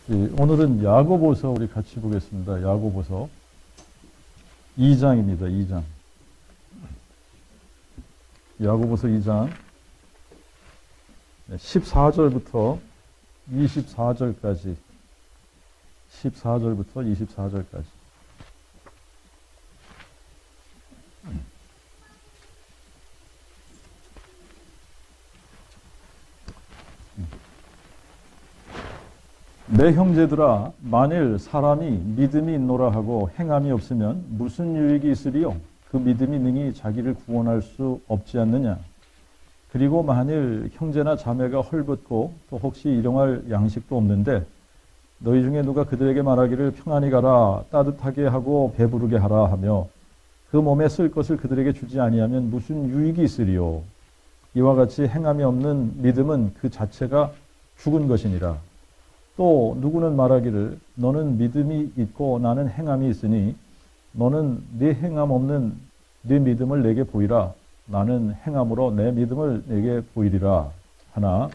오늘은 야고보서 우리 같이 보겠습니다. 야고보서 2장입니다. 2장. 야고보서 2장 14절부터 24절까지 14절부터 24절까지 내 형제들아, 만일 사람이 믿음이 있노라 하고 행함이 없으면 무슨 유익이 있으리요? 그 믿음이 능히 자기를 구원할 수 없지 않느냐? 그리고 만일 형제나 자매가 헐벗고 또 혹시 일용할 양식도 없는데 너희 중에 누가 그들에게 말하기를 평안히 가라, 따뜻하게 하고 배부르게 하라 하며 그 몸에 쓸 것을 그들에게 주지 아니하면 무슨 유익이 있으리요? 이와 같이 행함이 없는 믿음은 그 자체가 죽은 것이니라. 또 누구는 말하기를 너는 믿음이 있고 나는 행함이 있으니 너는 네 행함 없는 네 믿음을 내게 보이라. 나는 행함으로 내 믿음을 내게 보이리라 하나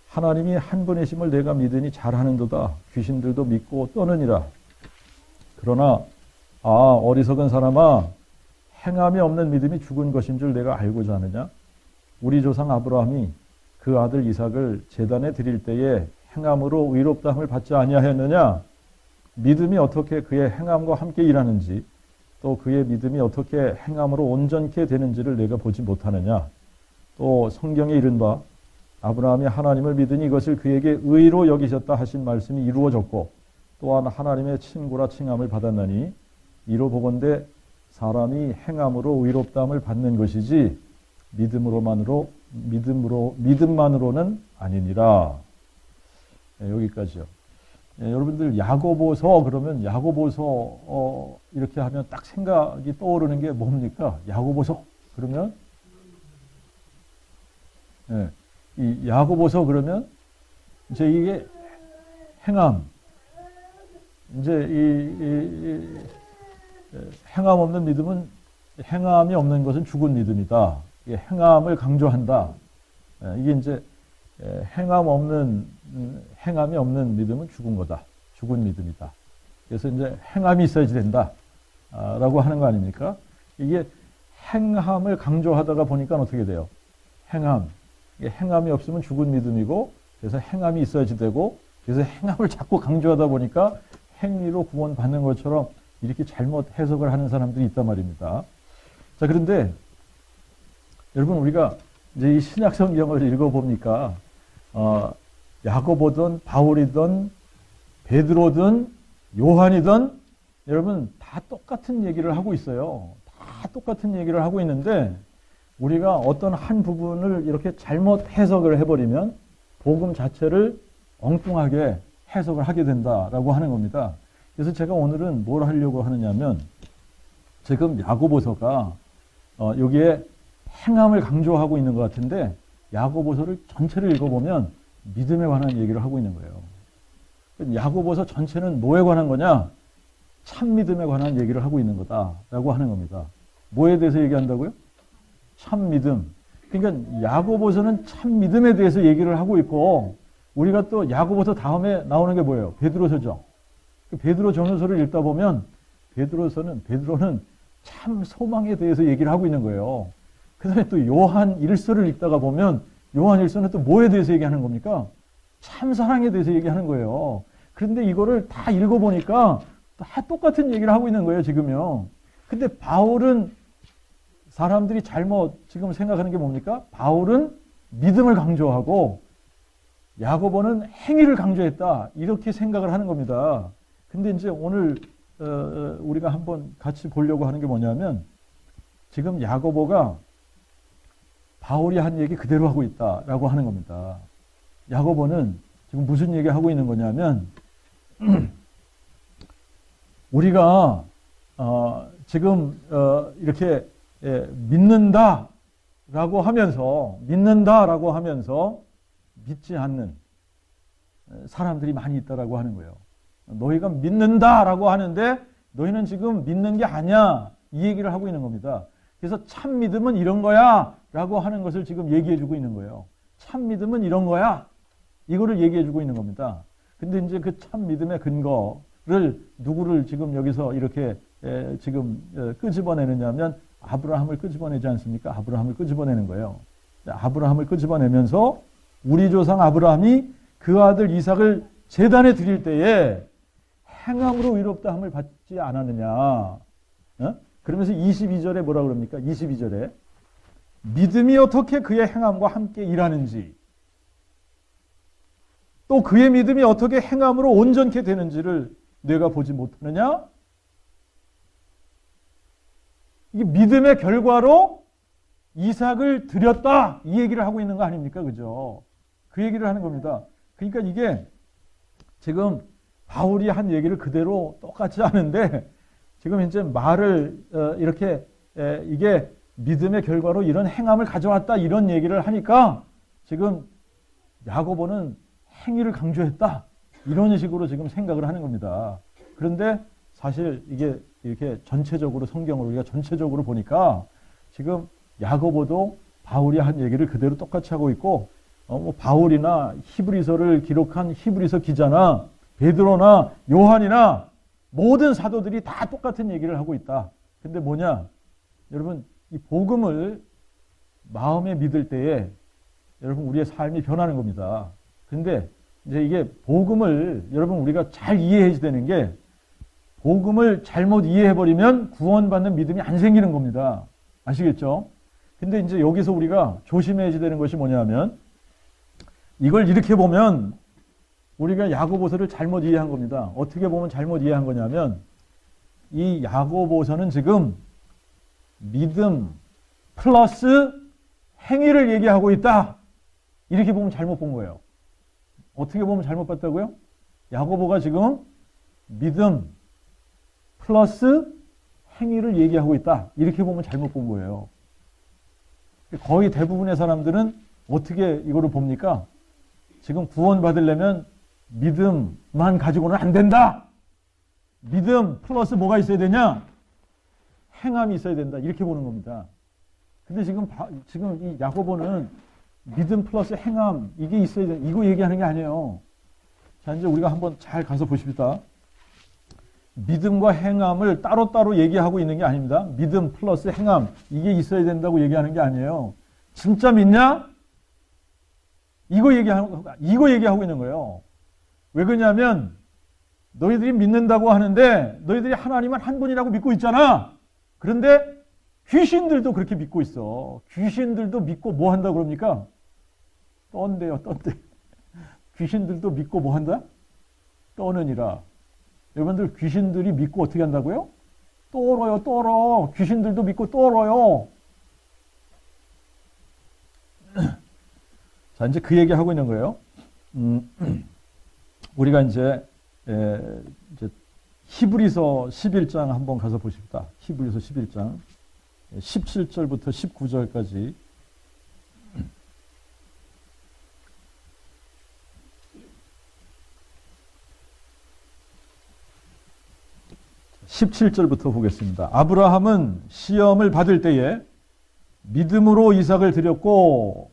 하나님이 한 분이심을 내가 믿으니 잘하는도다. 귀신들도 믿고 떠느니라. 그러나 어리석은 사람아, 행함이 없는 믿음이 죽은 것인 줄 내가 알고자 하느냐? 우리 조상 아브라함이 그 아들 이삭을 제단에 드릴 때에 행함으로 의롭다함을 받지 아니하였느냐? 믿음이 어떻게 그의 행함과 함께 일하는지 또 그의 믿음이 어떻게 행함으로 온전케 되는지를 내가 보지 못하느냐? 또 성경에 이른바 아브라함이 하나님을 믿으니 이것을 그에게 의로 여기셨다 하신 말씀이 이루어졌고 또한 하나님의 친구라 칭함을 받았나니 이로 보건대 사람이 행함으로 의롭다함을 받는 것이지 믿음만으로는 아니니라. 여기까지요. 여러분들 야고보서 그러면 야고보서 이렇게 하면 딱 생각이 떠오르는 게 뭡니까? 야고보서 그러면 이 야고보서 그러면 이제 이게 행함 이제 이 행함 없는 믿음은 행함이 없는 것은 죽은 믿음이다. 이게 행함을 강조한다. 이게 이제 행함이 없는 믿음은 죽은 거다. 죽은 믿음이다. 그래서 이제 행함이 있어야지 된다. 라고 하는 거 아닙니까? 이게 행함을 강조하다가 보니까 어떻게 돼요? 행함이 없으면 죽은 믿음이고, 그래서 행함이 있어야지 되고, 그래서 행함을 자꾸 강조하다 보니까 행위로 구원받는 것처럼 이렇게 잘못 해석을 하는 사람들이 있단 말입니다. 자, 그런데 여러분, 우리가 이제 이 신약 성경을 읽어보니까 야고보든 바울이든 베드로든 요한이든 여러분 다 똑같은 얘기를 하고 있어요. 다 똑같은 얘기를 하고 있는데 우리가 어떤 한 부분을 이렇게 잘못 해석을 해버리면 복음 자체를 엉뚱하게 해석을 하게 된다라고 하는 겁니다. 그래서 제가 오늘은 뭘 하려고 하느냐면 지금 야고보서가 여기에 행함을 강조하고 있는 것 같은데 야고보서를 전체를 읽어보면 믿음에 관한 얘기를 하고 있는 거예요. 야고보서 전체는 뭐에 관한 거냐? 참 믿음에 관한 얘기를 하고 있는 거다라고 하는 겁니다. 뭐에 대해서 얘기한다고요? 참 믿음. 그러니까 야고보서는 참 믿음에 대해서 얘기를 하고 있고 우리가 또 야고보서 다음에 나오는 게 뭐예요? 베드로서죠. 베드로 전후서를 읽다 보면 베드로는 참 소망에 대해서 얘기를 하고 있는 거예요. 그 다음에 또 요한 1서를 읽다가 보면 요한 1서는 또 뭐에 대해서 얘기하는 겁니까? 참 사랑에 대해서 얘기하는 거예요. 그런데 이거를 다 읽어보니까 다 똑같은 얘기를 하고 있는 거예요, 지금요. 근데 바울은 사람들이 잘못 지금 생각하는 게 뭡니까? 바울은 믿음을 강조하고 야고보는 행위를 강조했다. 이렇게 생각을 하는 겁니다. 근데 이제 오늘 우리가 한번 같이 보려고 하는 게 뭐냐면 지금 야고보가 바울이 한 얘기 그대로 하고 있다라고 하는 겁니다. 야고보는 지금 무슨 얘기 하고 있는 거냐면 우리가 지금 이렇게 믿는다라고 하면서 믿지 않는 사람들이 많이 있다라고 하는 거예요. 너희가 믿는다라고 하는데 너희는 지금 믿는 게 아니야. 이 얘기를 하고 있는 겁니다. 그래서 참 믿음은 이런 거야 라고 하는 것을 지금 얘기해 주고 있는 거예요. 참 믿음은 이런 거야. 이거를 얘기해 주고 있는 겁니다. 근데 이제 그 참 믿음의 근거를 누구를 지금 여기서 이렇게 지금 끄집어내느냐면 아브라함을 끄집어내지 않습니까? 아브라함을 끄집어내는 거예요. 아브라함을 끄집어내면서 우리 조상 아브라함이 그 아들 이삭을 제단에 드릴 때에 행함으로 의롭다함을 받지 않았느냐. 그러면서 22절에 뭐라 그럽니까? 22절에 믿음이 어떻게 그의 행함과 함께 일하는지 또 그의 믿음이 어떻게 행함으로 온전케 되는지를 내가 보지 못하느냐? 이게 믿음의 결과로 이삭을 드렸다. 이 얘기를 하고 있는 거 아닙니까? 그죠? 그 얘기를 하는 겁니다. 그러니까 이게 지금 바울이 한 얘기를 그대로 똑같지 않은데 지금 이제 말을 이렇게 이게 믿음의 결과로 이런 행함을 가져왔다. 이런 얘기를 하니까 지금 야고보는 행위를 강조했다. 이런 식으로 지금 생각을 하는 겁니다. 그런데 사실 이게 이렇게 전체적으로 성경을 우리가 전체적으로 보니까 지금 야고보도 바울이 한 얘기를 그대로 똑같이 하고 있고 뭐 바울이나 히브리서를 기록한 히브리서 기자나 베드로나 요한이나 모든 사도들이 다 똑같은 얘기를 하고 있다. 근데 뭐냐? 여러분 이 복음을 마음에 믿을 때에 여러분 우리의 삶이 변하는 겁니다. 근데 이제 이게 복음을 여러분 우리가 잘 이해해야 되는 게 복음을 잘못 이해해버리면 구원받는 믿음이 안 생기는 겁니다. 아시겠죠? 근데 이제 여기서 우리가 조심해야 되는 것이 뭐냐면 이걸 이렇게 보면 우리가 야고보서를 잘못 이해한 겁니다. 어떻게 보면 잘못 이해한 거냐면 이 야고보서는 지금 믿음 플러스 행위를 얘기하고 있다. 이렇게 보면 잘못 본 거예요. 어떻게 보면 잘못 봤다고요? 야고보가 지금 믿음 플러스 행위를 얘기하고 있다. 이렇게 보면 잘못 본 거예요. 거의 대부분의 사람들은 어떻게 이거를 봅니까? 지금 구원 받으려면 믿음만 가지고는 안 된다. 믿음 플러스 뭐가 있어야 되냐? 행함이 있어야 된다. 이렇게 보는 겁니다. 근데 지금 이 야고보는 믿음 플러스 행함 이게 있어야 된다. 이거 얘기하는 게 아니에요. 자, 이제 우리가 한번 잘 가서 보십시다. 믿음과 행함을 따로따로 얘기하고 있는 게 아닙니다. 믿음 플러스 행함 이게 있어야 된다고 얘기하는 게 아니에요. 진짜 믿냐? 이거 얘기하고 있는 거예요. 왜 그러냐면 너희들이 믿는다고 하는데 너희들이 하나님은 한 분이라고 믿고 있잖아. 그런데 귀신들도 그렇게 믿고 있어. 귀신들도 믿고 뭐 한다 그럽니까? 떤대요, 떤대. 귀신들도 믿고 뭐 한다? 떠느니라. 여러분들 귀신들이 믿고 어떻게 한다고요? 떨어요, 떨어. 귀신들도 믿고 떨어요. 자, 이제 그 얘기 하고 있는 거예요. 우리가 이제 히브리서 11장 한번 가서 보십시다. 히브리서 11장 17절부터 19절까지 17절부터 보겠습니다. 아브라함은 시험을 받을 때에 믿음으로 이삭을 드렸고,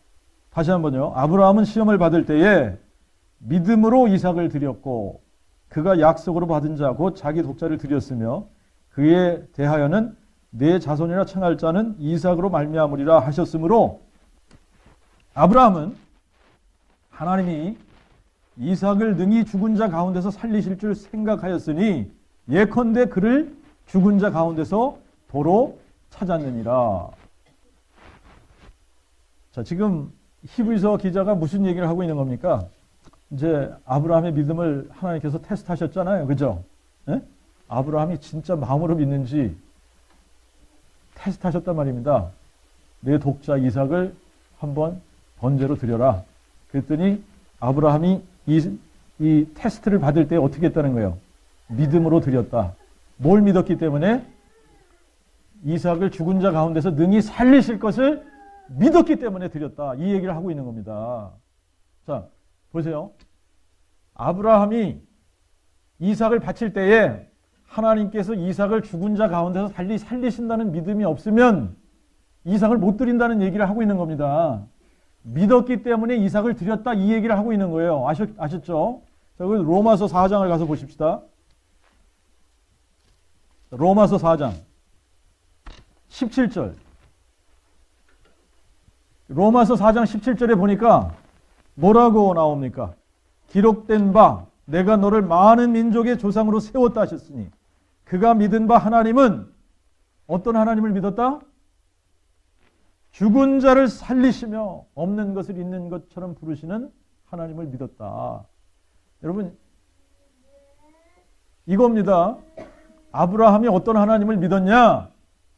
다시 한번요. 아브라함은 시험을 받을 때에 믿음으로 이삭을 드렸고 그가 약속으로 받은 자 곧 자기 독자를 드렸으며 그에 대하여는 내 자손이라稱할 자는 이삭으로 말미암으리라 하셨으므로 아브라함은 하나님이 이삭을 능히 죽은 자 가운데서 살리실 줄 생각하였으니 예컨대 그를 죽은 자 가운데서 도로 찾았느니라. 자, 지금 히브리서 기자가 무슨 얘기를 하고 있는 겁니까? 이제 아브라함의 믿음을 하나님께서 테스트하셨잖아요. 그죠? 예? 아브라함이 진짜 마음으로 믿는지 테스트하셨단 말입니다. 내 독자 이삭을 한번 번제로 드려라. 그랬더니 아브라함이 이 테스트를 받을 때 어떻게 했다는 거예요? 믿음으로 드렸다. 뭘 믿었기 때문에? 이삭을 죽은 자 가운데서 능히 살리실 것을 믿었기 때문에 드렸다. 이 얘기를 하고 있는 겁니다. 자, 보세요. 아브라함이 이삭을 바칠 때에 하나님께서 이삭을 죽은 자 가운데서 살리신다는 믿음이 없으면 이삭을 못 드린다는 얘기를 하고 있는 겁니다. 믿었기 때문에 이삭을 드렸다 이 얘기를 하고 있는 거예요. 아셨죠? 자, 그럼 로마서 4장을 가서 보십시다. 로마서 4장 17절. 로마서 4장 17절에 보니까 뭐라고 나옵니까? 기록된 바 내가 너를 많은 민족의 조상으로 세웠다 하셨으니 그가 믿은 바 하나님은 어떤 하나님을 믿었다? 죽은 자를 살리시며 없는 것을 있는 것처럼 부르시는 하나님을 믿었다. 여러분, 이겁니다. 아브라함이 어떤 하나님을 믿었냐?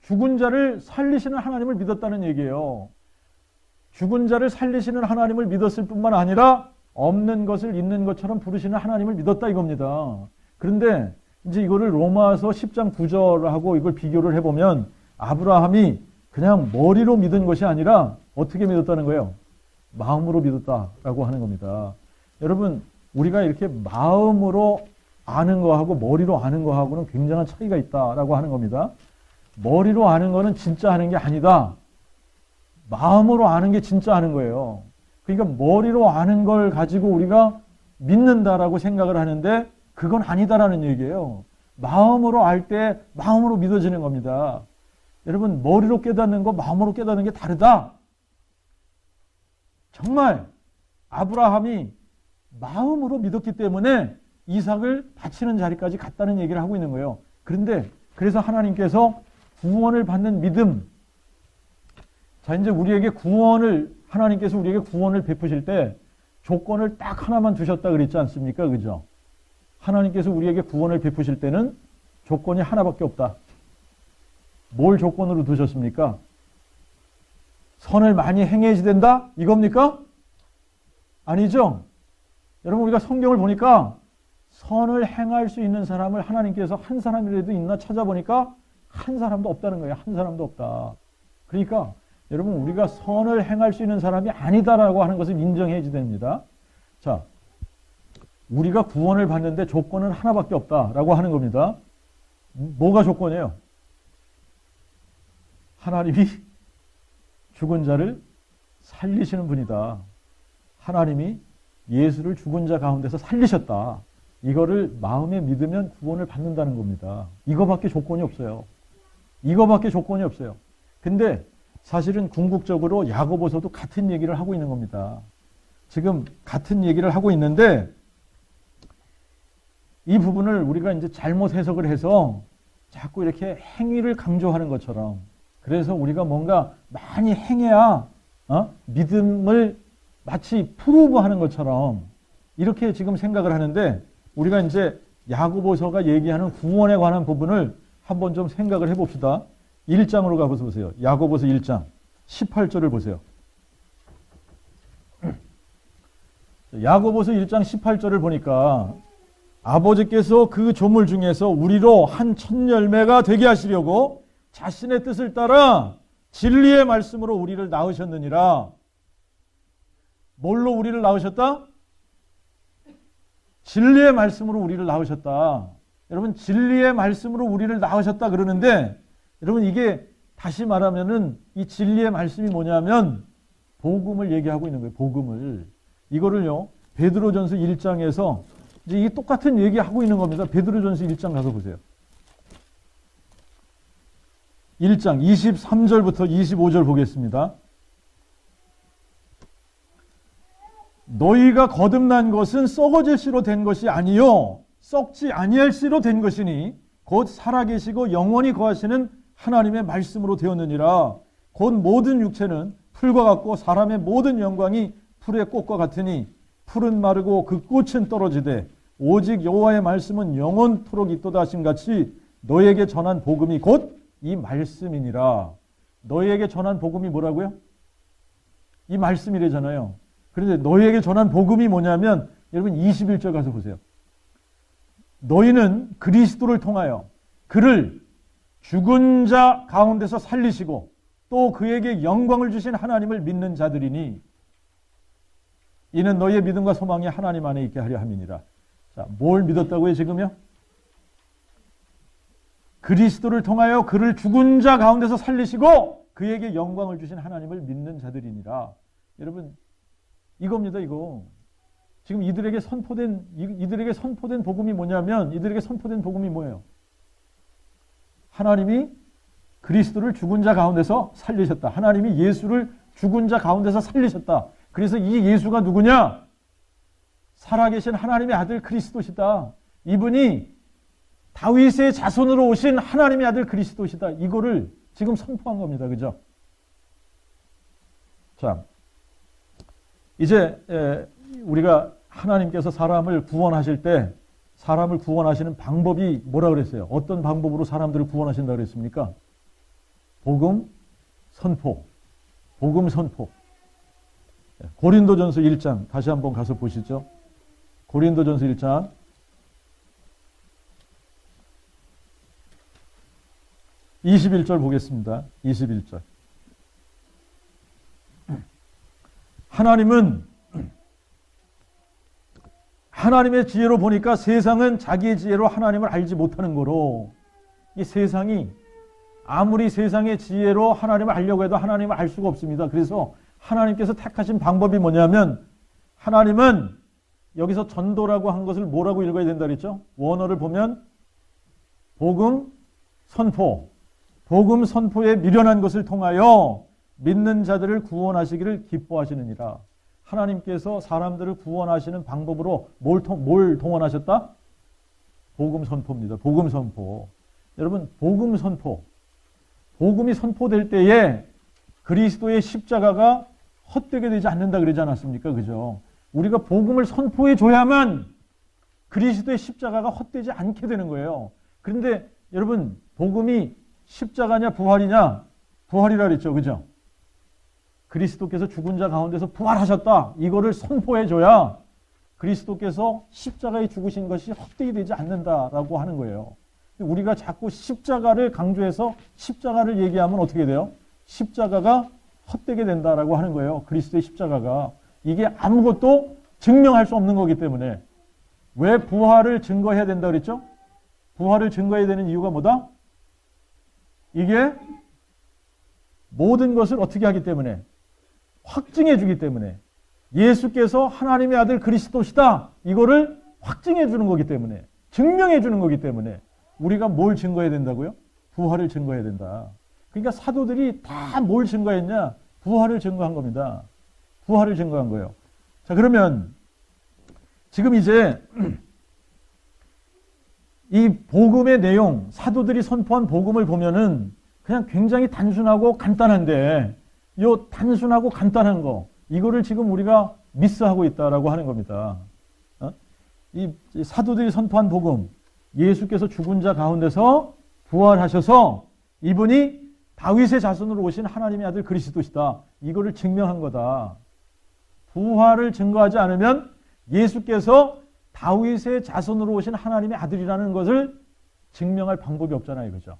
죽은 자를 살리시는 하나님을 믿었다는 얘기예요. 죽은 자를 살리시는 하나님을 믿었을 뿐만 아니라 없는 것을 있는 것처럼 부르시는 하나님을 믿었다 이겁니다. 그런데 이제 이거를 로마서 10장 9절하고 이걸 비교를 해보면 아브라함이 그냥 머리로 믿은 것이 아니라 어떻게 믿었다는 거예요? 마음으로 믿었다라고 하는 겁니다. 여러분, 우리가 이렇게 마음으로 아는 거하고 머리로 아는 거하고는 굉장한 차이가 있다라고 하는 겁니다. 머리로 아는 거는 진짜 아는 게 아니다. 마음으로 아는 게 진짜 아는 거예요. 그러니까 머리로 아는 걸 가지고 우리가 믿는다라고 생각을 하는데 그건 아니다라는 얘기예요. 마음으로 알 때 마음으로 믿어지는 겁니다. 여러분, 머리로 깨닫는 거 마음으로 깨닫는 게 다르다. 정말 아브라함이 마음으로 믿었기 때문에 이삭을 바치는 자리까지 갔다는 얘기를 하고 있는 거예요. 그런데 그래서 하나님께서 구원을 받는 믿음, 자, 이제 하나님께서 우리에게 구원을 베푸실 때 조건을 딱 하나만 두셨다 그랬지 않습니까? 그죠? 하나님께서 우리에게 구원을 베푸실 때는 조건이 하나밖에 없다. 뭘 조건으로 두셨습니까? 선을 많이 행해야지 된다? 이겁니까? 아니죠? 여러분, 우리가 성경을 보니까 선을 행할 수 있는 사람을 하나님께서 한 사람이라도 있나 찾아보니까 한 사람도 없다는 거예요. 한 사람도 없다. 그러니까 여러분, 우리가 선을 행할 수 있는 사람이 아니다라고 하는 것을 인정해야지 됩니다. 자, 우리가 구원을 받는데 조건은 하나밖에 없다라고 하는 겁니다. 뭐가 조건이에요? 하나님이 죽은 자를 살리시는 분이다. 하나님이 예수를 죽은 자 가운데서 살리셨다. 이거를 마음에 믿으면 구원을 받는다는 겁니다. 이거밖에 조건이 없어요. 이거밖에 조건이 없어요. 근데 사실은 궁극적으로 야고보서도 같은 얘기를 하고 있는 겁니다. 지금 같은 얘기를 하고 있는데 이 부분을 우리가 이제 잘못 해석을 해서 자꾸 이렇게 행위를 강조하는 것처럼, 그래서 우리가 뭔가 많이 행해야 믿음을 마치 프루브하는 것처럼 이렇게 지금 생각을 하는데, 우리가 이제 야고보서가 얘기하는 구원에 관한 부분을 한번 좀 생각을 해봅시다. 1장으로 가서 보세요. 야고보서 1장 18절을 보세요. 야고보서 1장 18절을 보니까 아버지께서 그 조물 중에서 우리로 한 첫 열매가 되게 하시려고 자신의 뜻을 따라 진리의 말씀으로 우리를 낳으셨느니라. 뭘로 우리를 낳으셨다? 진리의 말씀으로 우리를 낳으셨다. 여러분, 진리의 말씀으로 우리를 낳으셨다 그러는데, 여러분, 이게 다시 말하면은 이 진리의 말씀이 뭐냐면 복음을 얘기하고 있는 거예요. 복음을. 이거를요, 베드로전서 1장에서 이제 이 똑같은 얘기하고 있는 겁니다. 베드로전서 1장 가서 보세요. 1장 23절부터 25절 보겠습니다. 너희가 거듭난 것은 썩어질 씨로 된 것이 아니요 썩지 아니할 씨로 된 것이니 곧 살아계시고 영원히 거하시는 하나님의 말씀으로 되었느니라. 곧 모든 육체는 풀과 같고 사람의 모든 영광이 풀의 꽃과 같으니 풀은 마르고 그 꽃은 떨어지되 오직 여호와의 말씀은 영원토록 있도다 하신 같이 너에게 전한 복음이 곧 이 말씀이니라. 너에게 전한 복음이 뭐라고요? 이 말씀이래잖아요. 그런데 너희에게 전한 복음이 뭐냐면, 여러분 21절 가서 보세요. 너희는 그리스도를 통하여 그를 죽은 자 가운데서 살리시고 또 그에게 영광을 주신 하나님을 믿는 자들이니 이는 너희의 믿음과 소망이 하나님 안에 있게 하려 함이니라. 자, 뭘 믿었다고요 지금요? 그리스도를 통하여 그를 죽은 자 가운데서 살리시고 그에게 영광을 주신 하나님을 믿는 자들이니라. 여러분, 이겁니다, 이거. 지금 이들에게 선포된 복음이 뭐냐면, 이들에게 선포된 복음이 뭐예요? 하나님이 그리스도를 죽은 자 가운데서 살리셨다. 하나님이 예수를 죽은 자 가운데서 살리셨다. 그래서 이 예수가 누구냐? 살아계신 하나님의 아들 그리스도시다. 이분이 다윗의 자손으로 오신 하나님의 아들 그리스도시다. 이거를 지금 선포한 겁니다. 그죠? 자, 이제 우리가 하나님께서 사람을 구원하실 때 사람을 구원하시는 방법이 뭐라 그랬어요? 어떤 방법으로 사람들을 구원하신다 그랬습니까? 복음 선포. 복음 선포. 고린도전서 1장 다시 한번 가서 보시죠. 고린도전서 1장 21절 보겠습니다. 21절. 하나님은 하나님의 지혜로 보니까 세상은 자기의 지혜로 하나님을 알지 못하는 거로, 이 세상이 아무리 세상의 지혜로 하나님을 알려고 해도 하나님을 알 수가 없습니다. 그래서 하나님께서 택하신 방법이 뭐냐면, 하나님은 여기서 전도라고 한 것을 뭐라고 읽어야 된다 그랬죠? 원어를 보면 복음 선포, 복음 선포에 미련한 것을 통하여 믿는 자들을 구원하시기를 기뻐하시느니라. 하나님께서 사람들을 구원하시는 방법으로 뭘 동원하셨다? 복음 선포입니다. 복음 선포. 여러분, 복음 선포. 복음이 선포될 때에 그리스도의 십자가가 헛되게 되지 않는다 그러지 않았습니까? 그죠? 우리가 복음을 선포해 줘야만 그리스도의 십자가가 헛되지 않게 되는 거예요. 그런데 여러분, 복음이 십자가냐 부활이냐? 부활이라 그랬죠. 그죠? 그리스도께서 죽은 자 가운데서 부활하셨다. 이거를 선포해 줘야 그리스도께서 십자가에 죽으신 것이 헛되이 되지 않는다라고 하는 거예요. 우리가 자꾸 십자가를 강조해서 십자가를 얘기하면 어떻게 돼요? 십자가가 헛되게 된다라고 하는 거예요. 그리스도의 십자가가. 이게 아무것도 증명할 수 없는 거기 때문에. 왜 부활을 증거해야 된다 그랬죠? 부활을 증거해야 되는 이유가 뭐다? 이게 모든 것을 어떻게 하기 때문에? 확증해 주기 때문에. 예수께서 하나님의 아들 그리스도시다. 이거를 확증해 주는 거기 때문에. 증명해 주는 거기 때문에. 우리가 뭘 증거해야 된다고요? 부활을 증거해야 된다. 그러니까 사도들이 다 뭘 증거했냐? 부활을 증거한 겁니다. 부활을 증거한 거예요. 자, 그러면 지금 이제 이 복음의 내용, 사도들이 선포한 복음을 보면은 그냥 굉장히 단순하고 간단한데, 요 단순하고 간단한 거, 이거를 지금 우리가 미스하고 있다라고 하는 겁니다. 이 사도들이 선포한 복음, 예수께서 죽은 자 가운데서 부활하셔서 이분이 다윗의 자손으로 오신 하나님의 아들 그리스도시다. 이거를 증명한 거다. 부활을 증거하지 않으면 예수께서 다윗의 자손으로 오신 하나님의 아들이라는 것을 증명할 방법이 없잖아요. 그죠?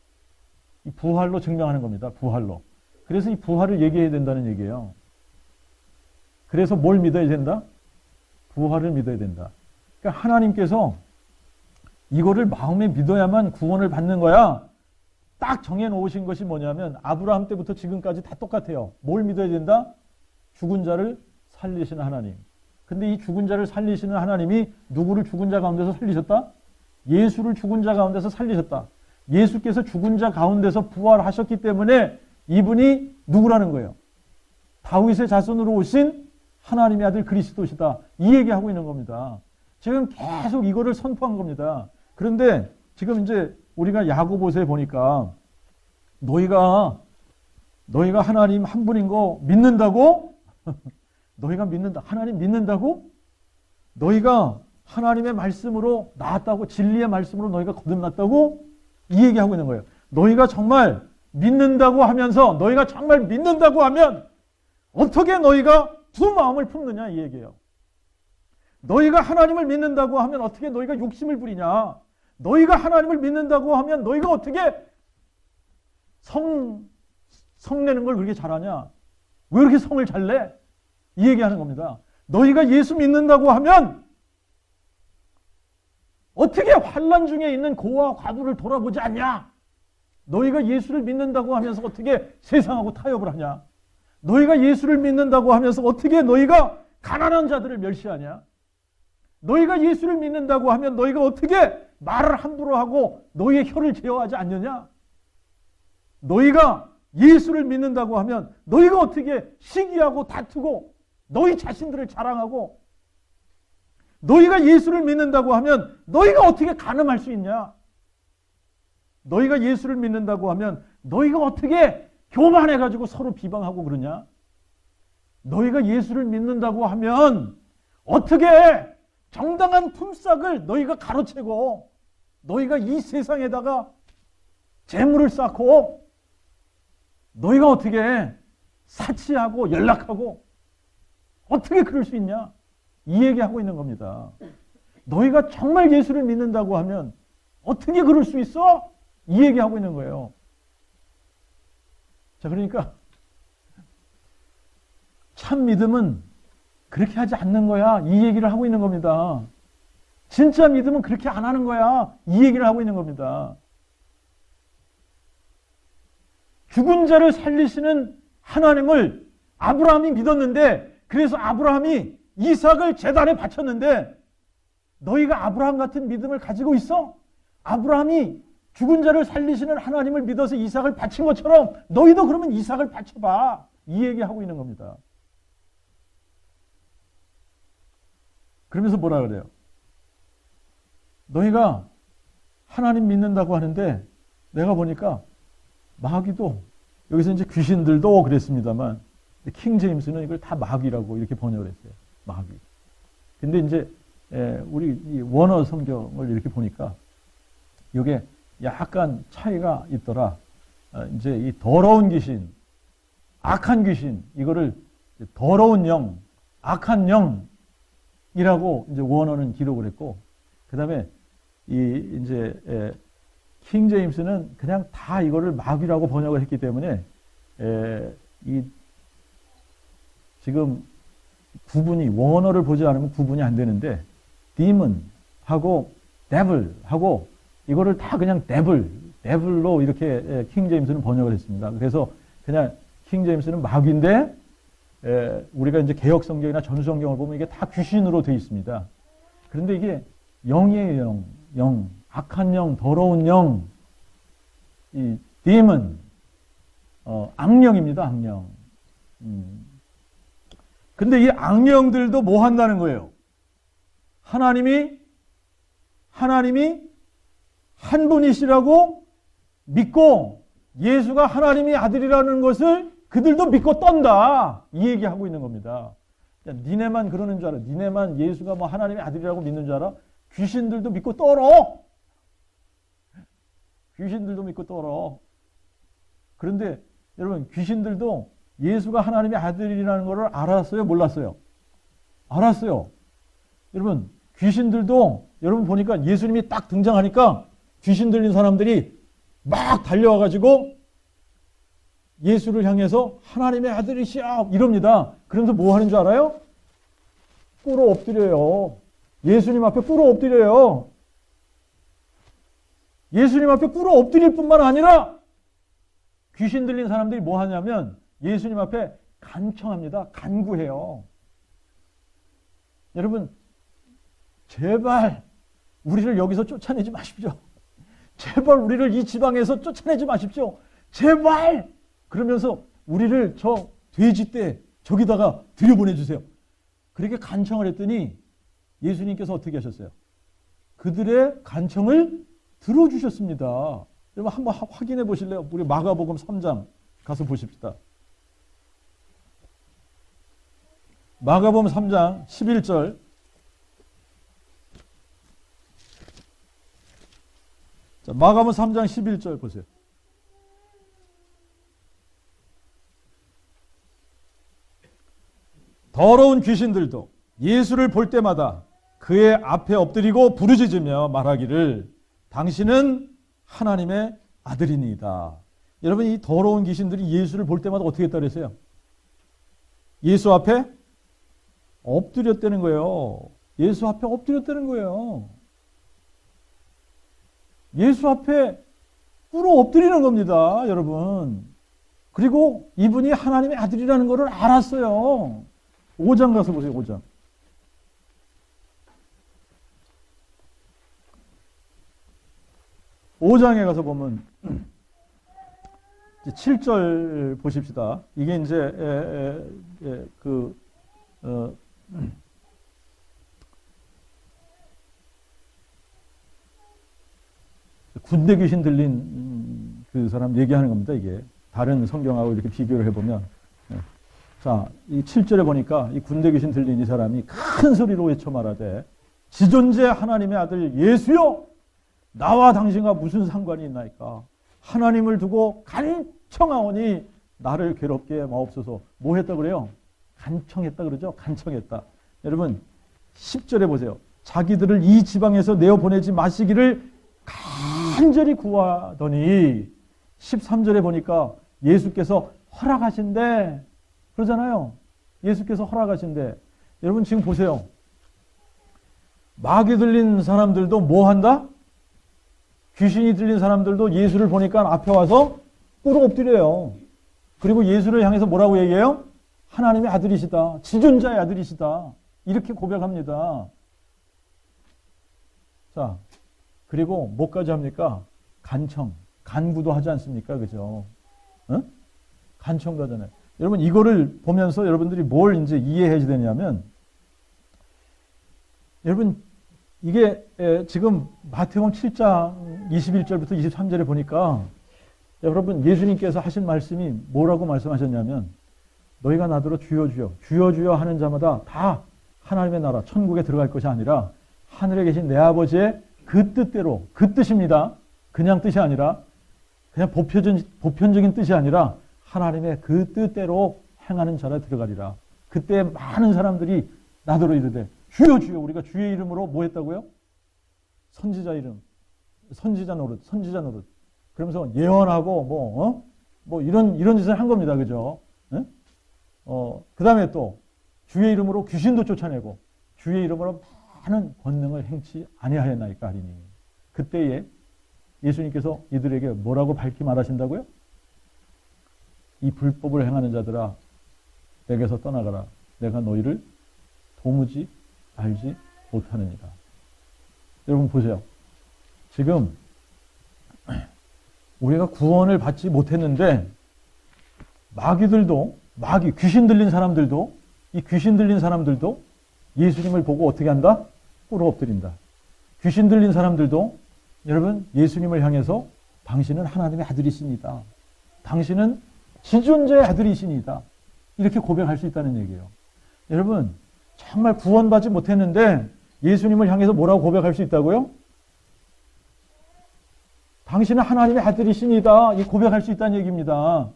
이 부활로 증명하는 겁니다. 부활로. 그래서 이 부활을 얘기해야 된다는 얘기예요. 그래서 뭘 믿어야 된다? 부활을 믿어야 된다. 그러니까 하나님께서 이거를 마음에 믿어야만 구원을 받는 거야. 딱 정해놓으신 것이 뭐냐면 아브라함 때부터 지금까지 다 똑같아요. 뭘 믿어야 된다? 죽은 자를 살리시는 하나님. 근데 이 죽은 자를 살리시는 하나님이 누구를 죽은 자 가운데서 살리셨다? 예수를 죽은 자 가운데서 살리셨다. 예수께서 죽은 자 가운데서 부활하셨기 때문에 이분이 누구라는 거예요? 다윗의 자손으로 오신 하나님의 아들 그리스도시다. 이 얘기하고 있는 겁니다. 지금 계속 이거를 선포한 겁니다. 그런데 지금 이제 우리가 야고보서에 보니까 너희가 하나님 한 분인 거 믿는다고? 너희가 믿는다. 하나님 믿는다고? 너희가 하나님의 말씀으로 나았다고? 진리의 말씀으로 너희가 거듭났다고? 이 얘기하고 있는 거예요. 너희가 정말 믿는다고 하면서, 너희가 정말 믿는다고 하면 어떻게 너희가 두 마음을 품느냐 이 얘기예요. 너희가 하나님을 믿는다고 하면 어떻게 너희가 욕심을 부리냐? 너희가 하나님을 믿는다고 하면 너희가 어떻게 성내는 걸 그렇게 잘하냐? 왜 그렇게 성을 잘 내? 이 얘기하는 겁니다. 너희가 예수 믿는다고 하면 어떻게 환난 중에 있는 고아와 과부를 돌아보지 않냐? 너희가 예수를 믿는다고 하면서 어떻게 세상하고 타협을 하냐? 너희가 예수를 믿는다고 하면서 어떻게 너희가 가난한 자들을 멸시하냐? 너희가 예수를 믿는다고 하면 너희가 어떻게 말을 함부로 하고 너희의 혀를 제어하지 않느냐? 너희가 예수를 믿는다고 하면 너희가 어떻게 시기하고 다투고 너희 자신들을 자랑하고, 너희가 예수를 믿는다고 하면 너희가 어떻게 간음할 수 있냐? 너희가 예수를 믿는다고 하면 너희가 어떻게 교만해가지고 서로 비방하고 그러냐? 너희가 예수를 믿는다고 하면 어떻게 정당한 품삯을 너희가 가로채고 너희가 이 세상에다가 재물을 쌓고 너희가 어떻게 사치하고 연락하고 어떻게 그럴 수 있냐? 이 얘기하고 있는 겁니다. 너희가 정말 예수를 믿는다고 하면 어떻게 그럴 수 있어? 이 얘기하고 있는 거예요. 자, 그러니까 참 믿음은 그렇게 하지 않는 거야. 이 얘기를 하고 있는 겁니다. 진짜 믿음은 그렇게 안 하는 거야. 이 얘기를 하고 있는 겁니다. 죽은 자를 살리시는 하나님을 아브라함이 믿었는데, 그래서 아브라함이 이삭을 제단에 바쳤는데, 너희가 아브라함 같은 믿음을 가지고 있어? 아브라함이 죽은 자를 살리시는 하나님을 믿어서 이삭을 바친 것처럼 너희도 그러면 이삭을 바쳐봐. 이 얘기하고 있는 겁니다. 그러면서 뭐라 그래요? 너희가 하나님 믿는다고 하는데 내가 보니까 마귀도, 여기서 이제 귀신들도 그랬습니다만 킹 제임스는 이걸 다 마귀라고 이렇게 번역을 했어요. 마귀. 근데 이제 우리 이 원어 성경을 이렇게 보니까 이게 약간 차이가 있더라. 이제 이 더러운 귀신, 악한 귀신, 이거를 더러운 영, 악한 영이라고 이제 원어는 기록을 했고, 그 다음에 이 이제 킹 제임스는 그냥 다 이거를 마귀라고 번역을 했기 때문에 이 지금 구분이, 원어를 보지 않으면 구분이 안 되는데, demon하고 devil하고 이거를 다 그냥 devil로 이렇게 킹 제임스는 번역을 했습니다. 그래서 그냥 킹 제임스는 마귀인데, 우리가 이제 개혁 성경이나 전수 성경을 보면 이게 다 귀신으로 되어 있습니다. 그런데 이게 영이에요, 영. 악한 영, 더러운 영, 이 demon, 악령입니다, 악령. 근데 이 악령들도 뭐 한다는 거예요? 하나님이 한 분이시라고 믿고 예수가 하나님의 아들이라는 것을 그들도 믿고 떤다. 이 얘기하고 있는 겁니다. 야, 니네만 그러는 줄 알아. 니네만 예수가 뭐 하나님의 아들이라고 믿는 줄 알아? 귀신들도 믿고 떨어. 귀신들도 믿고 떨어. 그런데 여러분, 귀신들도 예수가 하나님의 아들이라는 것을 알았어요? 몰랐어요? 알았어요. 여러분, 귀신들도, 여러분 보니까 예수님이 딱 등장하니까 귀신 들린 사람들이 막 달려와가지고 예수를 향해서 하나님의 아들이시야 이럽니다. 그러면서 뭐 하는 줄 알아요? 꿇어 엎드려요. 예수님 앞에 꿇어 엎드려요. 예수님 앞에 꿇어 엎드릴 뿐만 아니라 귀신 들린 사람들이 뭐 하냐면 예수님 앞에 간청합니다. 간구해요. 여러분, 제발 우리를 여기서 쫓아내지 마십시오. 제발 우리를 이 지방에서 쫓아내지 마십시오. 제발! 그러면서 우리를 저 돼지떼 저기다가 들여보내주세요. 그렇게 간청을 했더니 예수님께서 어떻게 하셨어요? 그들의 간청을 들어주셨습니다. 여러분 한번 확인해 보실래요? 우리 마가복음 3장 가서 보십시다. 마가복음 3장 11절. 자, 마가복음 3장 11절 보세요. 더러운 귀신들도 예수를 볼 때마다 그의 앞에 엎드리고 부르짖으며 말하기를 당신은 하나님의 아들이니이다. 여러분, 이 더러운 귀신들이 예수를 볼 때마다 어떻게 했다 그랬어요? 예수 앞에 엎드렸다는 거예요. 예수 앞에 엎드렸다는 거예요. 예수 앞에 꿇어 엎드리는 겁니다, 여러분. 그리고 이분이 하나님의 아들이라는 것을 알았어요. 5장 가서 보세요, 5장. 5장에 가서 보면 7절 보십시다. 이게 이제 군대 귀신 들린 그 사람 얘기하는 겁니다. 이게 다른 성경하고 이렇게 비교를 해보면, 자, 이 7절에 보니까 이 군대 귀신 들린 이 사람이 큰 소리로 외쳐 말하되 지존재 하나님의 아들 예수여, 나와 당신과 무슨 상관이 있나이까? 하나님을 두고 간청하오니 나를 괴롭게 마옵소서. 뭐 했다 그래요? 간청했다 그러죠? 간청했다. 여러분 10절에 보세요. 자기들을 이 지방에서 내어보내지 마시기를 간절히 구하더니 13절에 보니까 예수께서 허락하신대 그러잖아요. 예수께서 허락하신대. 여러분 지금 보세요. 마귀 들린 사람들도 뭐 한다? 귀신이 들린 사람들도 예수를 보니까 앞에 와서 꿇어 엎드려요. 그리고 예수를 향해서 뭐라고 얘기해요? 하나님의 아들이시다. 지존자의 아들이시다. 이렇게 고백합니다. 자, 그리고 뭐까지 합니까? 간청, 간구도 하지 않습니까? 그죠? 어? 간청도 하잖아요. 여러분 이거를 보면서 여러분들이 뭘 이제 이해해야 되냐면, 여러분 이게 지금 마태복음 7장 21절부터 23절에 보니까 여러분 예수님께서 하신 말씀이 뭐라고 말씀하셨냐면, 너희가 나더러 주여 주여 주여 주여 하는 자마다 다 하나님의 나라 천국에 들어갈 것이 아니라 하늘에 계신 내 아버지의 그 뜻대로, 그 뜻입니다. 그냥 뜻이 아니라 그냥 보편적인 뜻이 아니라 하나님의 그 뜻대로 행하는 자라 들어가리라. 그때 많은 사람들이 나더러 이르되 주여 주여, 우리가 주의 이름으로 뭐 했다고요? 선지자 이름, 선지자 노릇. 그러면서 예언하고 뭐 이런 짓을 한 겁니다. 그죠? 그 다음에 또 주의 이름으로 귀신도 쫓아내고 주의 이름으로 많은 권능을 행치 아니하였나이까 하리니. 그때에 예수님께서 이들에게 뭐라고 밝히 말하신다고요? 이 불법을 행하는 자들아, 내게서 떠나가라. 내가 너희를 도무지 알지 못하느니라. 여러분 보세요. 지금 우리가 구원을 받지 못했는데 귀신 들린 사람들도, 이 귀신 들린 사람들도 예수님을 보고 어떻게 한다? 꿇어 엎드린다. 귀신 들린 사람들도 여러분 예수님을 향해서 당신은 하나님의 아들이십니다. 당신은 지존자의 아들이십니다. 이렇게 고백할 수 있다는 얘기예요. 여러분 정말 구원받지 못했는데 예수님을 향해서 뭐라고 고백할 수 있다고요? 당신은 하나님의 아들이십니다. 이 고백할 수 있다는 얘기입니다.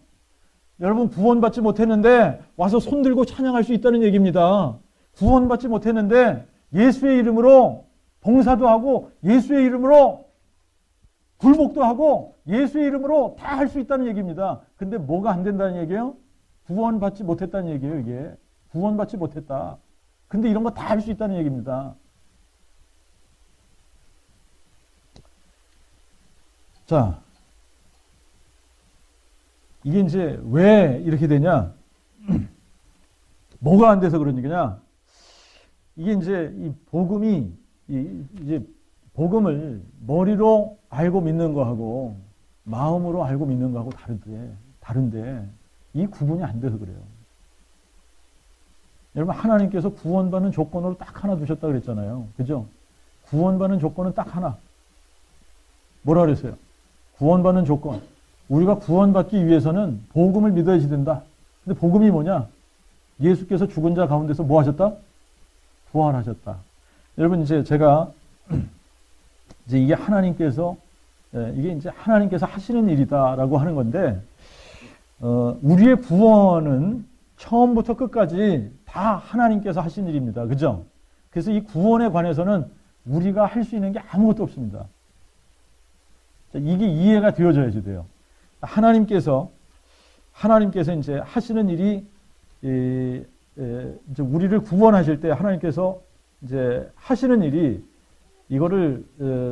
여러분 구원받지 못했는데 와서 손들고 찬양할 수 있다는 얘기입니다. 구원받지 못했는데 예수의 이름으로 봉사도 하고 예수의 이름으로 굴복도 하고 예수의 이름으로 다 할 수 있다는 얘기입니다. 근데 뭐가 안 된다는 얘기예요? 구원받지 못했다는 얘기예요. 이게 구원받지 못했다. 근데 이런 거 다 할 수 있다는 얘기입니다. 자, 이게 이제 왜 이렇게 되냐? 뭐가 안 돼서 그런 얘기냐? 이게 이제 이 복음이 이제 복음을 머리로 알고 믿는 거하고 마음으로 알고 믿는 거하고 다른데 이 구분이 안 돼서 그래요. 여러분 하나님께서 구원받는 조건으로 딱 하나 두셨다 그랬잖아요. 그죠? 구원받는 조건은 딱 하나. 뭐라 그랬어요? 구원받는 조건. 우리가 구원받기 위해서는 복음을 믿어야지 된다. 근데 복음이 뭐냐? 예수께서 죽은 자 가운데서 뭐 하셨다? 부활하셨다. 여러분 이제 제가 이제 이게 하나님께서 하시는 일이다라고 하는 건데, 우리의 구원은 처음부터 끝까지 다 하나님께서 하신 일입니다. 그죠? 그래서 이 구원에 관해서는 우리가 할 수 있는 게 아무것도 없습니다. 이게 이해가 되어져야지 돼요. 하나님께서 이제 하시는 일이 이제 우리를 구원하실 때 하나님께서 이제 하시는 일이 이거를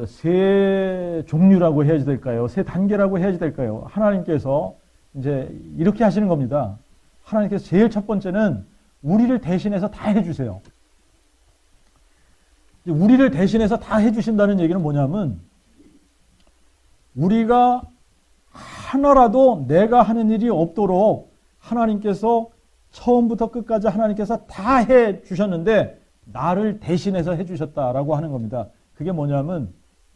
세 종류라고 해야지 될까요? 세 단계라고 해야지 될까요? 하나님께서 이제 이렇게 하시는 겁니다. 하나님께서 제일 첫 번째는 우리를 대신해서 다 해주세요. 우리를 대신해서 다 해주신다는 얘기는 뭐냐면, 우리가 하나라도 내가 하는 일이 없도록 하나님께서 처음부터 끝까지 하나님께서 다 해 주셨는데 나를 대신해서 해 주셨다라고 하는 겁니다. 그게 뭐냐면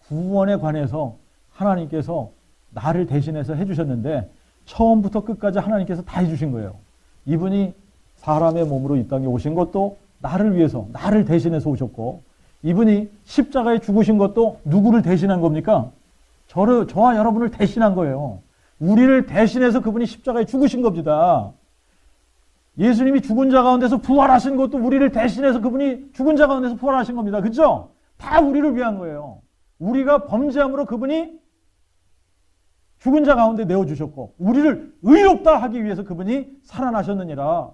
구원에 관해서 하나님께서 나를 대신해서 해 주셨는데 처음부터 끝까지 하나님께서 다 해 주신 거예요. 이분이 사람의 몸으로 이 땅에 오신 것도 나를 위해서, 나를 대신해서 오셨고, 이분이 십자가에 죽으신 것도 누구를 대신한 겁니까? 저와 여러분을 대신한 거예요. 우리를 대신해서 그분이 십자가에 죽으신 겁니다. 예수님이 죽은 자 가운데서 부활하신 것도 우리를 대신해서 그분이 죽은 자 가운데서 부활하신 겁니다. 그렇죠? 다 우리를 위한 거예요. 우리가 범죄함으로 그분이 죽은 자 가운데 내어주셨고 우리를 의롭다 하기 위해서 그분이 살아나셨느니라.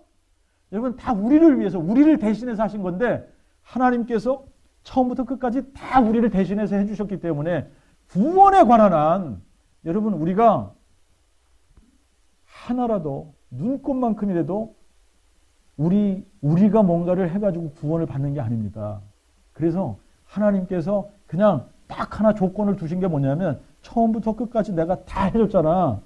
여러분 다 우리를 위해서 우리를 대신해서 하신 건데 하나님께서 처음부터 끝까지 다 우리를 대신해서 해주셨기 때문에 구원에 관한 한 여러분 우리가 하나라도 눈꼽만큼이라도 우리가 뭔가를 해가지고 구원을 받는 게 아닙니다. 그래서 하나님께서 그냥 딱 하나 조건을 두신 게 뭐냐면 처음부터 끝까지 내가 다 해줬잖아.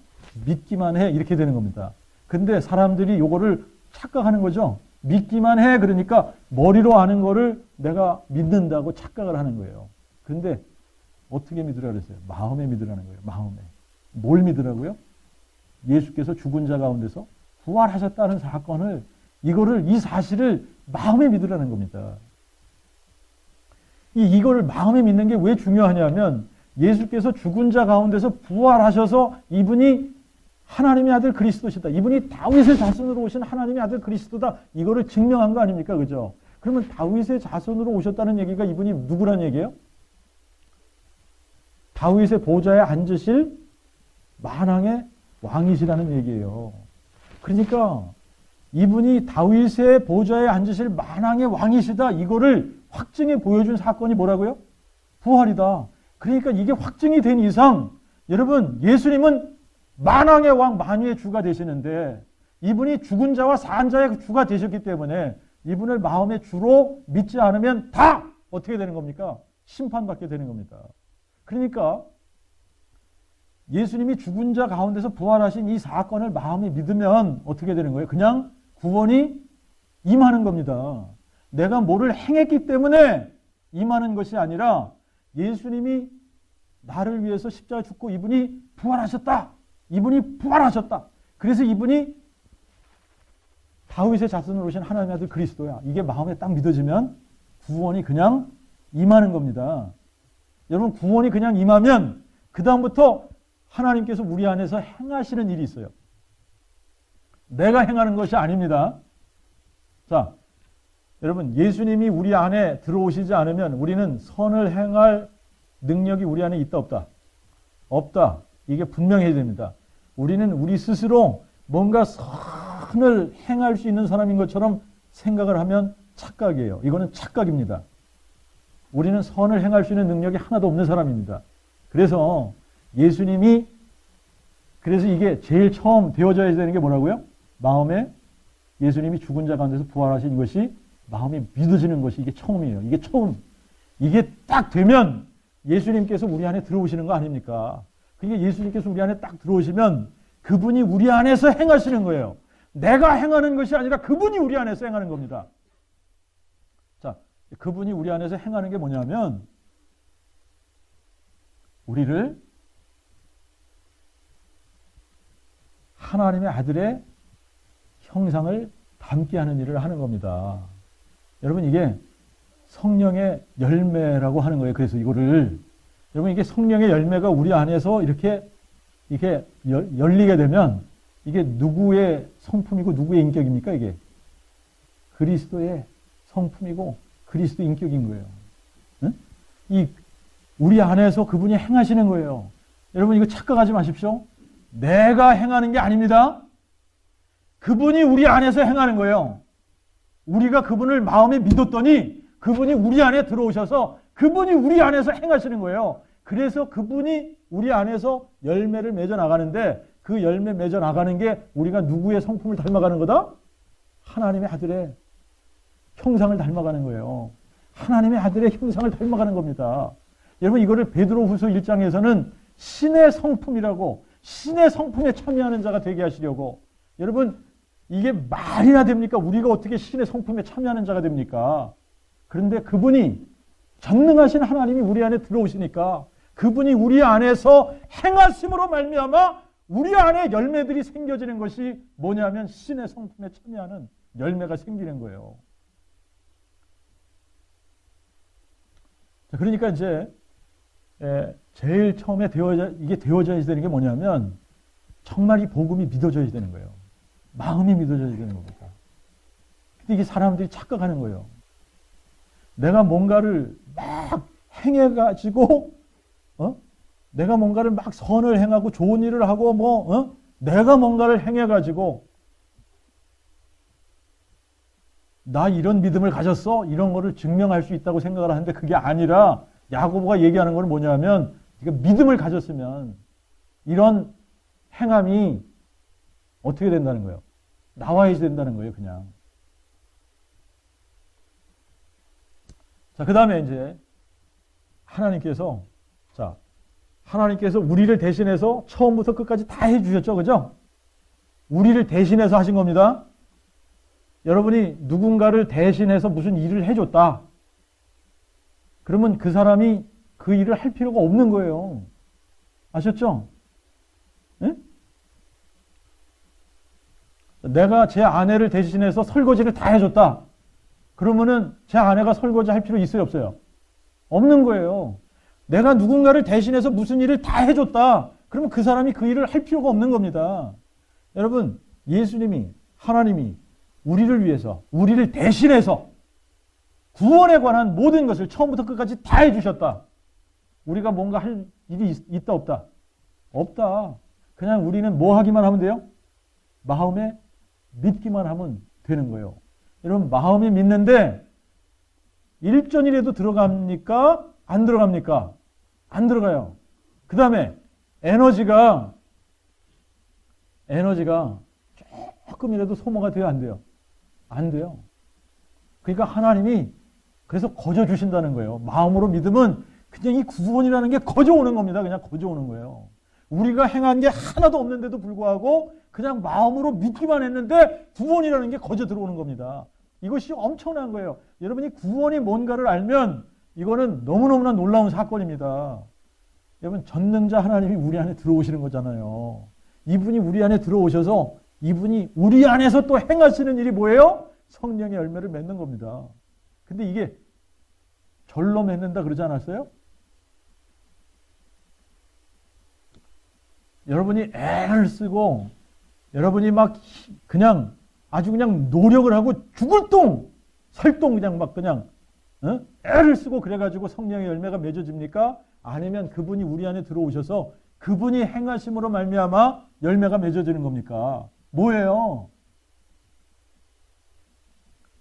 믿기만 해. 이렇게 되는 겁니다. 근데 사람들이 요거를 착각하는 거죠. 믿기만 해. 그러니까 머리로 아는 거를 내가 믿는다고 착각을 하는 거예요. 그런데 어떻게 믿으라 그랬어요? 마음에 믿으라는 거예요. 마음에. 뭘 믿으라고요? 예수께서 죽은 자 가운데서 부활하셨다는 사건을 이 사실을 마음에 믿으라는 겁니다. 이거를 마음에 믿는 게 왜 중요하냐면 예수께서 죽은 자 가운데서 부활하셔서 이분이 하나님의 아들 그리스도시다. 이분이 다윗의 자손으로 오신 하나님의 아들 그리스도다. 이거를 증명한 거 아닙니까? 그죠? 그러면 다윗의 자손으로 오셨다는 얘기가 이분이 누구란 얘기예요? 다윗의 보좌에 앉으실 만왕의 왕이시라는 얘기예요. 그러니까 이분이 다윗의 보좌에 앉으실 만왕의 왕이시다. 이거를 확증해 보여준 사건이 뭐라고요? 부활이다. 그러니까 이게 확증이 된 이상 여러분 예수님은 만왕의 왕 만유의 주가 되시는데 이분이 죽은 자와 산 자의 주가 되셨기 때문에 이분을 마음의 주로 믿지 않으면 다 어떻게 되는 겁니까? 심판받게 되는 겁니다. 그러니까 예수님이 죽은 자 가운데서 부활하신 이 사건을 마음에 믿으면 어떻게 되는 거예요? 그냥 구원이 임하는 겁니다. 내가 뭐를 행했기 때문에 임하는 것이 아니라 예수님이 나를 위해서 십자가에 죽고 이분이 부활하셨다. 이분이 부활하셨다. 그래서 이분이 다윗의 자손으로 오신 하나님의 아들 그리스도야. 이게 마음에 딱 믿어지면 구원이 그냥 임하는 겁니다. 여러분 구원이 그냥 임하면 그 다음부터 하나님께서 우리 안에서 행하시는 일이 있어요. 내가 행하는 것이 아닙니다. 자, 여러분 예수님이 우리 안에 들어오시지 않으면 우리는 선을 행할 능력이 우리 안에 있다 없다? 없다. 이게 분명해야 됩니다. 우리는 우리 스스로 뭔가 선을 행할 수 있는 사람인 것처럼 생각을 하면 착각이에요. 이거는 착각입니다. 우리는 선을 행할 수 있는 능력이 하나도 없는 사람입니다. 그래서 예수님이 그래서 이게 제일 처음 되어져야 되는 게 뭐라고요? 마음에 예수님이 죽은 자 가운데서 부활하신 것이 마음에 믿어지는 것이 이게 처음이에요. 이게 처음. 이게 딱 되면 예수님께서 우리 안에 들어오시는 거 아닙니까? 그러니까 예수님께서 우리 안에 딱 들어오시면 그분이 우리 안에서 행하시는 거예요. 내가 행하는 것이 아니라 그분이 우리 안에서 행하는 겁니다. 자, 그분이 우리 안에서 행하는 게 뭐냐면 우리를 하나님의 아들의 형상을 담게 하는 일을 하는 겁니다. 여러분 이게 성령의 열매라고 하는 거예요. 그래서 이거를 여러분 이게 성령의 열매가 우리 안에서 이렇게 열리게 되면 이게 누구의 성품이고 누구의 인격입니까? 이게 그리스도의 성품이고 그리스도 인격인 거예요. 응? 우리 안에서 그분이 행하시는 거예요. 여러분 이거 착각하지 마십시오. 내가 행하는 게 아닙니다. 그분이 우리 안에서 행하는 거예요. 우리가 그분을 마음에 믿었더니 그분이 우리 안에 들어오셔서 그분이 우리 안에서 행하시는 거예요. 그래서 그분이 우리 안에서 열매를 맺어 나가는데 그 열매 맺어 나가는 게 우리가 누구의 성품을 닮아가는 거다? 하나님의 아들의 형상을 닮아가는 거예요. 하나님의 아들의 형상을 닮아가는 겁니다. 여러분 이거를 베드로후서 1장에서는 신의 성품이라고, 신의 성품에 참여하는 자가 되게 하시려고. 여러분, 이게 말이나 됩니까? 우리가 어떻게 신의 성품에 참여하는 자가 됩니까? 그런데 그분이, 전능하신 하나님이 우리 안에 들어오시니까 그분이 우리 안에서 행하심으로 말미암아 우리 안에 열매들이 생겨지는 것이 뭐냐면 신의 성품에 참여하는 열매가 생기는 거예요. 자, 그러니까 이제 제일 처음에 이게 되어져야 되는 게 뭐냐면 정말 이 복음이 믿어져야 되는 거예요. 마음이 믿어져야 되는 겁니다. 근데 이게 사람들이 착각하는 거예요. 내가 뭔가를 막 행해가지고, 내가 뭔가를 막 선을 행하고 좋은 일을 하고 내가 뭔가를 행해가지고 나 이런 믿음을 가졌어? 이런 거를 증명할 수 있다고 생각을 하는데 그게 아니라 야고보가 얘기하는 건 뭐냐면 믿음을 가졌으면 이런 행함이 어떻게 된다는 거예요? 나와야 된다는 거예요, 그냥. 자, 그 다음에 이제 하나님께서 우리를 대신해서 처음부터 끝까지 다 해주셨죠, 그죠? 우리를 대신해서 하신 겁니다. 여러분이 누군가를 대신해서 무슨 일을 해줬다. 그러면 그 사람이 그 일을 할 필요가 없는 거예요. 아셨죠? 네? 내가 제 아내를 대신해서 설거지를 다 해줬다. 그러면은 제 아내가 설거지 할 필요 있어요, 없어요? 없는 거예요. 내가 누군가를 대신해서 무슨 일을 다 해줬다. 그러면 그 사람이 그 일을 할 필요가 없는 겁니다. 여러분, 예수님이, 하나님이 우리를 위해서, 우리를 대신해서 구원에 관한 모든 것을 처음부터 끝까지 다 해주셨다. 우리가 뭔가 할 일이 있다, 없다? 없다. 그냥 우리는 뭐 하기만 하면 돼요? 마음에 믿기만 하면 되는 거예요. 여러분, 마음이 믿는데 일전이라도 들어갑니까? 안 들어갑니까? 안 들어가요. 그 다음에 에너지가 조금이라도 소모가 돼요, 안 돼요? 안 돼요. 그러니까 하나님이 그래서 거저 주신다는 거예요. 마음으로 믿으면 그냥 이 구원이라는 게 거저 오는 겁니다. 그냥 거저 오는 거예요. 우리가 행한 게 하나도 없는데도 불구하고 그냥 마음으로 믿기만 했는데 구원이라는 게 거저 들어오는 겁니다. 이것이 엄청난 거예요. 여러분이 구원이 뭔가를 알면 이거는 너무너무나 놀라운 사건입니다. 여러분, 전능자 하나님이 우리 안에 들어오시는 거잖아요. 이분이 우리 안에 들어오셔서 이분이 우리 안에서 또 행하시는 일이 뭐예요? 성령의 열매를 맺는 겁니다. 근데 이게 절로 맺는다 그러지 않았어요? 여러분이 애를 쓰고 여러분이 막 그냥 아주 그냥 노력을 하고 죽을 똥 설똥 그냥 막 그냥 애를 쓰고 그래가지고 성령의 열매가 맺어집니까? 아니면 그분이 우리 안에 들어오셔서 그분이 행하심으로 말미암아 열매가 맺어지는 겁니까? 뭐예요?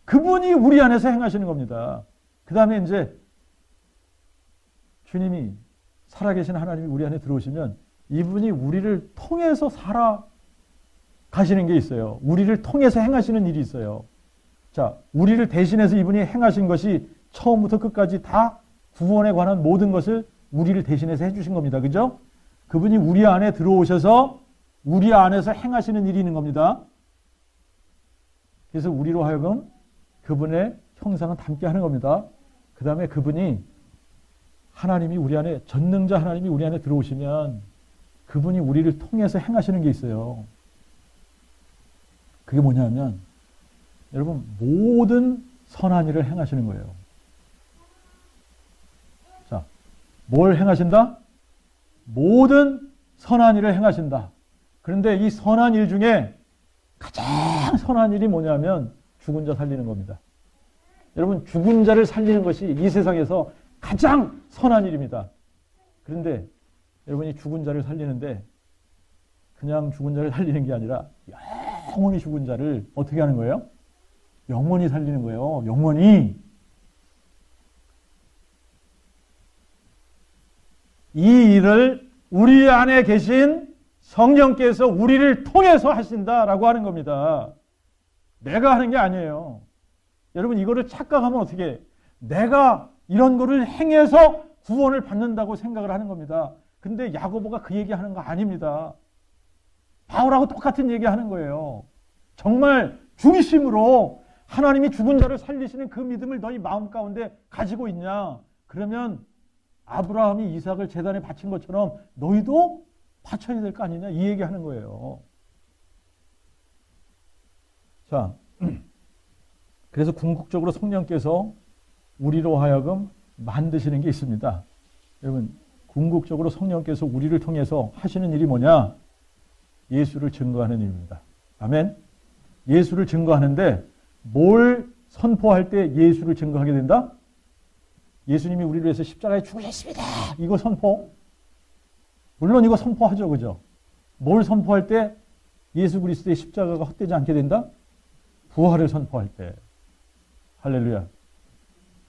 그분이 우리 안에서 행하시는 겁니다. 그 다음에 이제 주님이 살아계신 하나님이 우리 안에 들어오시면 이분이 우리를 통해서 살아가시는 게 있어요. 우리를 통해서 행하시는 일이 있어요. 자, 우리를 대신해서 이분이 행하신 것이 처음부터 끝까지 다 구원에 관한 모든 것을 우리를 대신해서 해주신 겁니다. 그죠? 그분이 우리 안에 들어오셔서 우리 안에서 행하시는 일이 있는 겁니다. 그래서 우리로 하여금 그분의 형상을 닮게 하는 겁니다. 그 다음에 그분이 하나님이 우리 안에, 전능자 하나님이 우리 안에 들어오시면 그분이 우리를 통해서 행하시는 게 있어요. 그게 뭐냐면 여러분, 모든 선한 일을 행하시는 거예요. 자, 뭘 행하신다? 모든 선한 일을 행하신다. 그런데 이 선한 일 중에 가장 선한 일이 뭐냐면 죽은 자 살리는 겁니다. 여러분, 죽은 자를 살리는 것이 이 세상에서 가장 선한 일입니다. 그런데 여러분이 죽은 자를 살리는데 그냥 죽은 자를 살리는 게 아니라 영원히 죽은 자를 어떻게 하는 거예요? 영원히 살리는 거예요. 영원히. 이 일을 우리 안에 계신 성령께서 우리를 통해서 하신다라고 하는 겁니다. 내가 하는 게 아니에요. 여러분, 이거를 착각하면 어떻게 해? 내가 이런 거를 행해서 구원을 받는다고 생각을 하는 겁니다. 근데 야고보가 그 얘기하는 거 아닙니다. 바울하고 똑같은 얘기하는 거예요. 정말 중심으로 하나님이 죽은 자를 살리시는 그 믿음을 너희 마음 가운데 가지고 있냐? 그러면 아브라함이 이삭을 제단에 바친 것처럼 너희도 바쳐야 될 거 아니냐? 이 얘기하는 거예요. 자, 그래서 궁극적으로 성령께서 우리로 하여금 만드시는 게 있습니다. 여러분, 궁극적으로 성령께서 우리를 통해서 하시는 일이 뭐냐? 예수를 증거하는 일입니다. 아멘. 예수를 증거하는데 뭘 선포할 때 예수를 증거하게 된다? 예수님이 우리를 위해서 십자가에 죽으셨습니다. 이거 선포. 물론 이거 선포하죠. 그죠? 뭘 선포할 때 예수 그리스도의 십자가가 헛되지 않게 된다? 부활을 선포할 때. 할렐루야.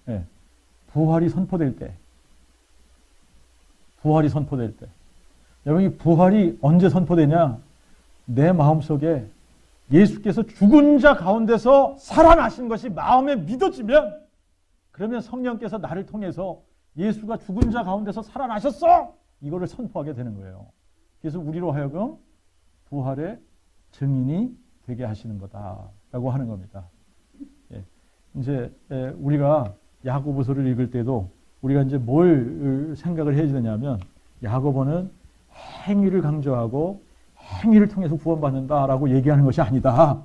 네. 부활이 선포될 때. 부활이 선포될 때. 여러분, 이 부활이 언제 선포되냐? 내 마음속에 예수께서 죽은 자 가운데서 살아나신 것이 마음에 믿어지면, 그러면 성령께서 나를 통해서 예수가 죽은 자 가운데서 살아나셨어! 이거를 선포하게 되는 거예요. 그래서 우리로 하여금 부활의 증인이 되게 하시는 거다라고 하는 겁니다. 예. 이제 우리가 야고보서를 읽을 때도 우리가 이제 뭘 생각을 해야 되냐면, 야고보는 행위를 강조하고 행위를 통해서 구원받는다라고 얘기하는 것이 아니다.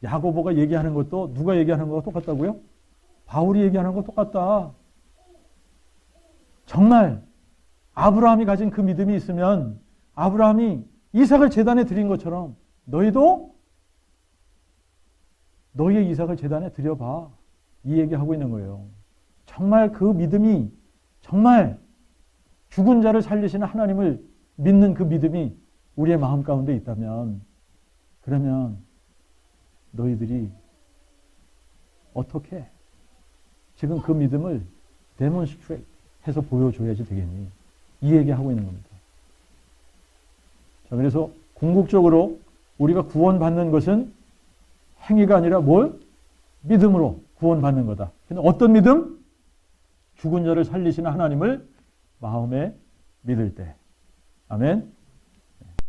야고보가 얘기하는 것도 누가 얘기하는 거와 똑같다고요? 바울이 얘기하는 거 똑같다. 정말 아브라함이 가진 그 믿음이 있으면 아브라함이 이삭을 제단에 드린 것처럼 너희도 너희의 이삭을 제단에 드려봐. 이 얘기하고 있는 거예요. 정말 그 믿음이, 정말 죽은 자를 살리시는 하나님을 믿는 그 믿음이 우리의 마음 가운데 있다면, 그러면 너희들이 어떻게 지금 그 믿음을 demonstrate 해서 보여줘야지 되겠니? 이 얘기하고 있는 겁니다. 자, 그래서 궁극적으로 우리가 구원받는 것은 행위가 아니라 뭘? 믿음으로 구원받는 거다. 근데 어떤 믿음? 죽은 자를 살리시는 하나님을 마음에 믿을 때. 아멘.